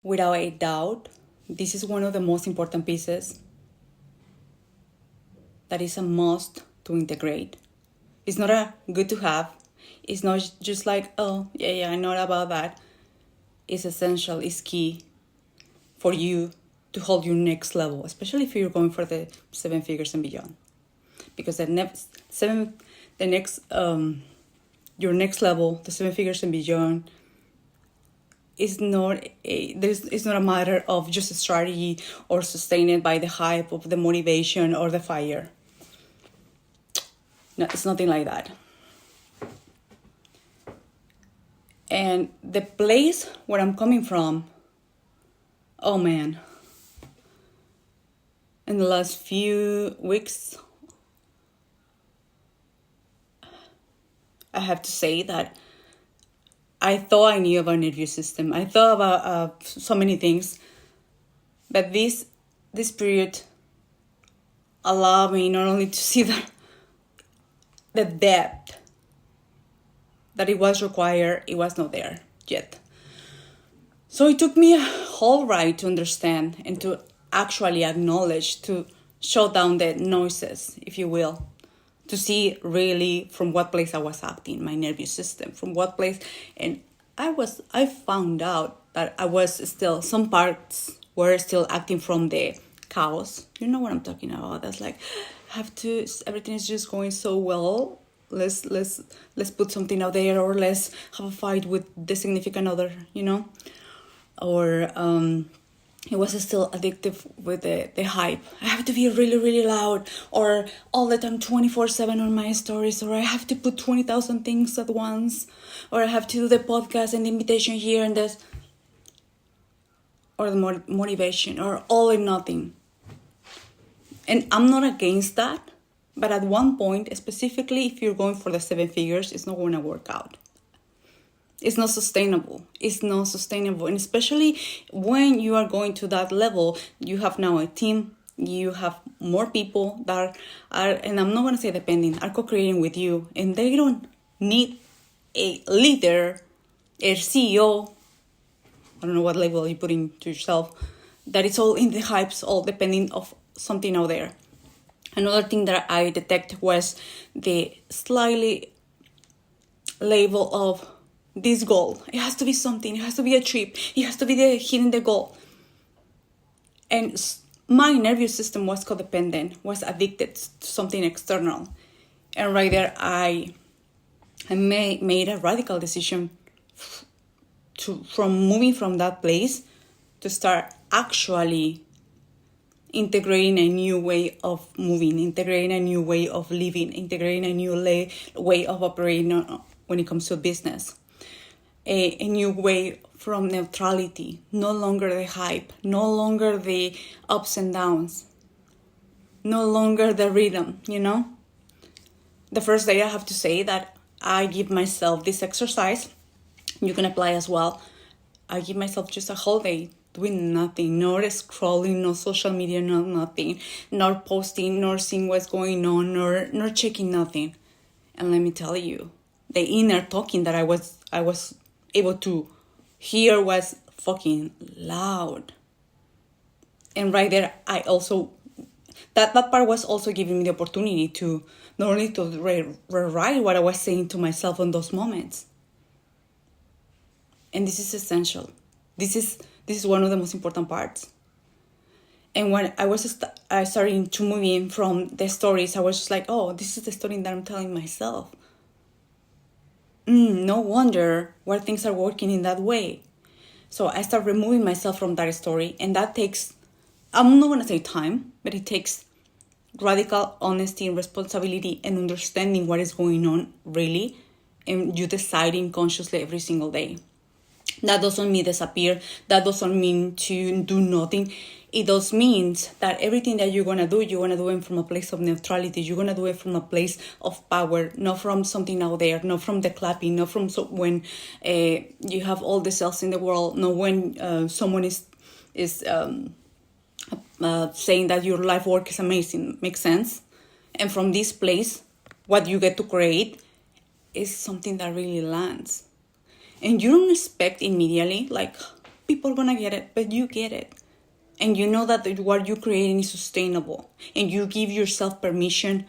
Without a doubt, this is one of the most important pieces that is a must to integrate. It's not a good to have. It's not just like, oh, yeah, I know about that. It's essential, it's key for you to hold your next level, especially if you're going for the 7 figures and beyond. Because your next level, the 7 figures and beyond, it's not a matter of just a strategy or sustained by the hype of the motivation or the fire. No, it's nothing like that. And the place where I'm coming from, oh man, in the last few weeks, I have to say that I thought I knew about nervous system. I thought about so many things, but this period allowed me not only to see the depth that it was required, it was not there yet. So it took me a whole ride to understand and to actually acknowledge, to shut down the noises, if you will, to see really from what place I was acting, my nervous system, from what place. And I found out that I was still, some parts were still acting from the chaos. You know what I'm talking about? That's like, everything is just going so well. Let's put something out there, or let's have a fight with the significant other, or it was still addictive with the hype. I have to be really, really loud, or all the time 24/7 on my stories, or I have to put 20,000 things at once, or I have to do the podcast and the invitation here and this, or the motivation, or all or nothing. And I'm not against that, but at one point, specifically if you're going for the 7 figures, it's not going to work out. It's not sustainable. And especially when you are going to that level, you have now a team, you have more people that are, and I'm not going to say depending, are co-creating with you, and they don't need a leader, a CEO, I don't know what label you put into yourself, that it's all in the hypes, all depending of something out there. Another thing that I detect was the slightly label of this goal. It has to be something. It has to be a trip. It has to be hitting the goal. And my nervous system was codependent, was addicted to something external. And right there, I made a radical decision from moving from that place to start actually integrating a new way of moving, integrating a new way of living, integrating a new way of operating when it comes to business. A new way from neutrality, no longer the hype, no longer the ups and downs, no longer the rhythm, The first day I have to say that I give myself this exercise. You can apply as well. I give myself just a whole day doing nothing, not scrolling, no social media, no nothing, not posting, nor seeing what's going on, nor checking nothing. And let me tell you, the inner talking that I was able to hear was fucking loud. And right there, I also, that part was also giving me the opportunity to not only to rewrite what I was saying to myself in those moments. And this is essential. This is one of the most important parts. And when I started to move in from the stories, I was just like, oh, this is the story that I'm telling myself. No wonder why things are working in that way. So I start removing myself from that story, and that takes, I'm not going to say time, but it takes radical honesty and responsibility and understanding what is going on really, and you deciding consciously every single day. That doesn't mean disappear. That doesn't mean to do nothing. It does mean that everything that you're going to do it from a place of neutrality. You're going to do it from a place of power, not from something out there, not from the clapping, not from when you have all the cells in the world, not when someone is saying that your life work is amazing. Makes sense? And from this place, what you get to create is something that really lands. And you don't expect immediately, like, people gonna get it, but you get it. And you know that what you're creating is sustainable. And you give yourself permission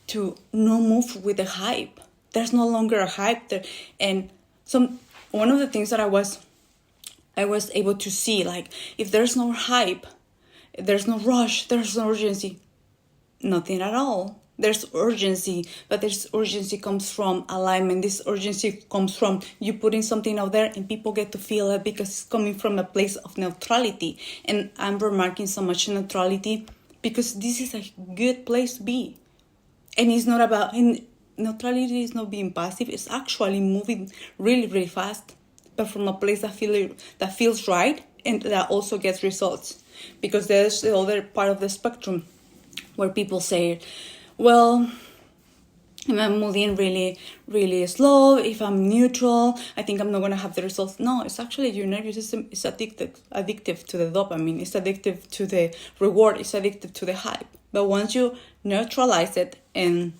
to not move with the hype. There's no longer a hype there. And one of the things that I was able to see, like, if there's no hype, there's no rush, there's no urgency, nothing at all. There's urgency, but this urgency comes from alignment. This urgency comes from you putting something out there and people get to feel it because it's coming from a place of neutrality. And I'm remarking so much neutrality because this is a good place to be. And it's not about, neutrality is not being passive, it's actually moving really, really fast, but from a place that feels right and that also gets results. Because there's the other part of the spectrum where people say, well, if I'm moving really, really slow, if I'm neutral, I think I'm not going to have the results. No, it's actually your nervous system is addictive to the dopamine. It's addictive to the reward. It's addictive to the hype. But once you neutralize it and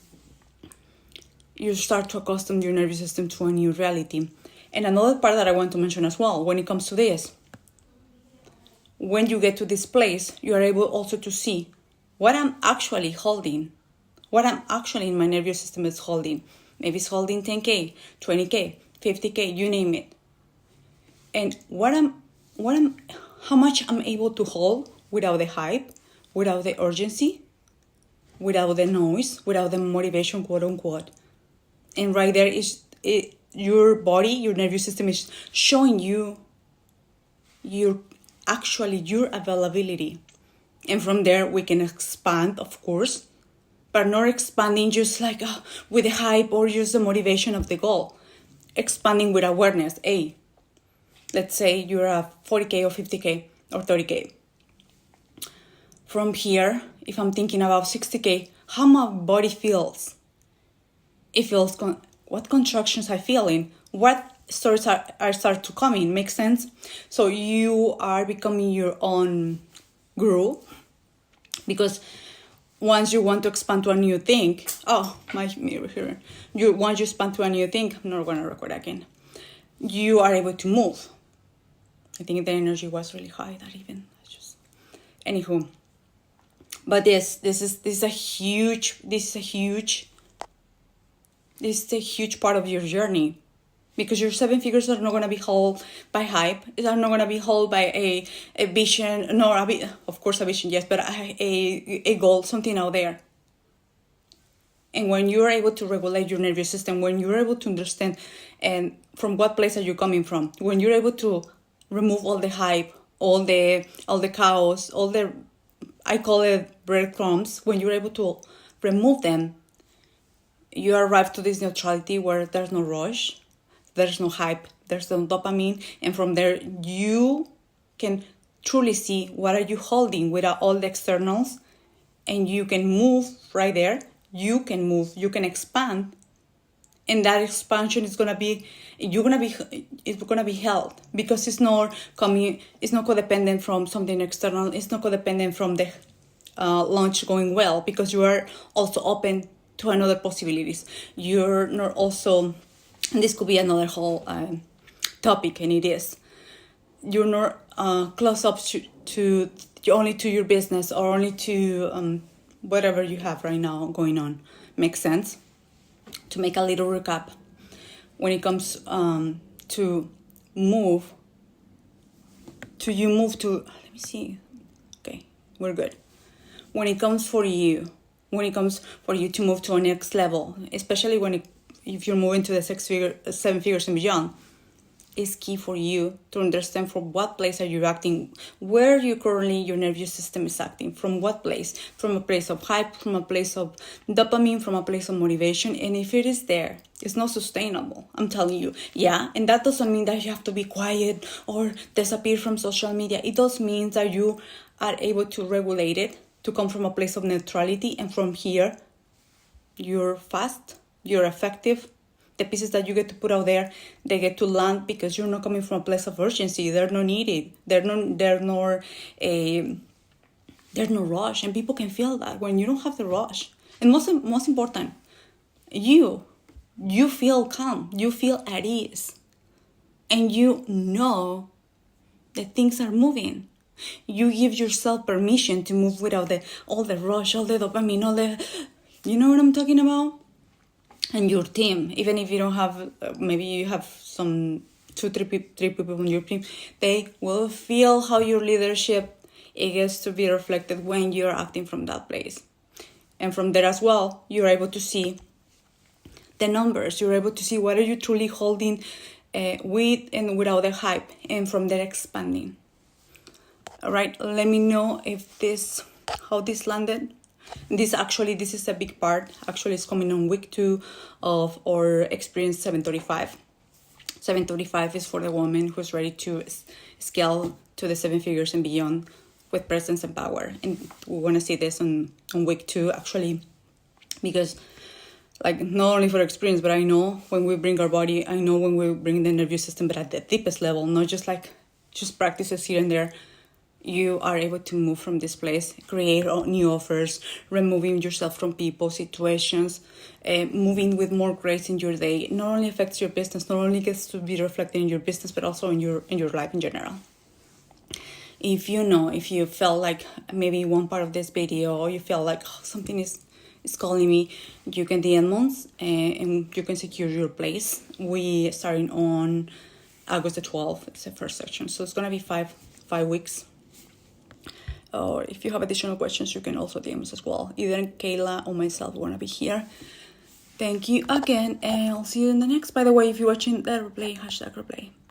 you start to accustom your nervous system to a new reality. And another part that I want to mention as well, when it comes to this, when you get to this place, you are able also to see what I'm actually holding. What I'm actually in my nervous system is holding. Maybe it's holding 10K, 20K, 50K, you name it. And how much I'm able to hold without the hype, without the urgency, without the noise, without the motivation, quote unquote. And right there is your body, your nervous system is showing you your availability. And from there we can expand, of course, but not expanding just like with the hype or just the motivation of the goal. Expanding with awareness. Hey, let's say you're a 40K or 50K or 30K. From here, if I'm thinking about 60K, how my body feels. It feels, what contractions I feel in, what stories are start to come in, makes sense? So you are becoming your own guru, because once you want to expand to a new thing, my mirror here. Once you expand to a new thing, I'm not going to record again. You are able to move. I think the energy was really high. Anywho. But this is a huge part of your journey. Because your 7 figures are not going to be held by hype. They're not going to be held by a vision. Of course, a vision, yes, but a goal, something out there. And when you're able to regulate your nervous system, when you're able to understand and from what place are you coming from, when you're able to remove all the hype, all the chaos, I call it breadcrumbs, when you're able to remove them, you arrive to this neutrality where there's no rush. There's no hype, there's no dopamine, and from there you can truly see what are you holding without all the externals, and you can move right there. You can move, you can expand, and that expansion is gonna be held because it's not codependent from something external. It's not codependent from the launch going well because you are also open to another possibilities. You're not also. And this could be another whole topic, and it is. You're not close up to only to your business or only to whatever you have right now going on. Makes sense? To make a little recap, when it comes to move, let me see. Okay, we're good. When it comes for you to move to a next level, especially if you're moving to the 7 figures and beyond, it's key for you to understand from what place are you acting, where you currently your nervous system is acting, from what place, from a place of hype, from a place of dopamine, from a place of motivation. And if it is there, it's not sustainable, I'm telling you. Yeah, and that doesn't mean that you have to be quiet or disappear from social media. It does mean that you are able to regulate it, to come from a place of neutrality, and from here, you're fast, you're effective. The pieces that you get to put out there, they get to land because you're not coming from a place of urgency. They're not needed. There's no rush, and people can feel that when you don't have the rush. And most important, you feel calm, you feel at ease, and you know that things are moving. You give yourself permission to move without all the rush, all the dopamine, all the, you know what I'm talking about? And your team, even if you don't have, maybe you have some three people on your team, they will feel how your leadership, it gets to be reflected when you're acting from that place. And from there as well, you're able to see the numbers. You're able to see what are you truly holding with and without the hype, and from there expanding. All right, let me know if how this landed. This is a big part. Actually, it's coming on week 2 of our experience 735. 735 is for the woman who's ready to scale to the 7 figures and beyond with presence and power. And we want to see this on week 2, actually, because like not only for experience, but I know when we bring our body, I know when we bring the nervous system, but at the deepest level, not just practices here and there. You are able to move from this place, create new offers, removing yourself from people, situations, moving with more grace in your day. Not only affects your business, not only gets to be reflected in your business, but also in your life in general. If you felt like maybe one part of this video, or you felt like something is calling me, you can DM us and you can secure your place. We starting on August the 12th. It's the first section, so it's gonna be five weeks. Or if you have additional questions, you can also DM us as well. Either Kayla or myself want to be here. Thank you again, and I'll see you in the next. By the way, if you're watching the replay, #replay.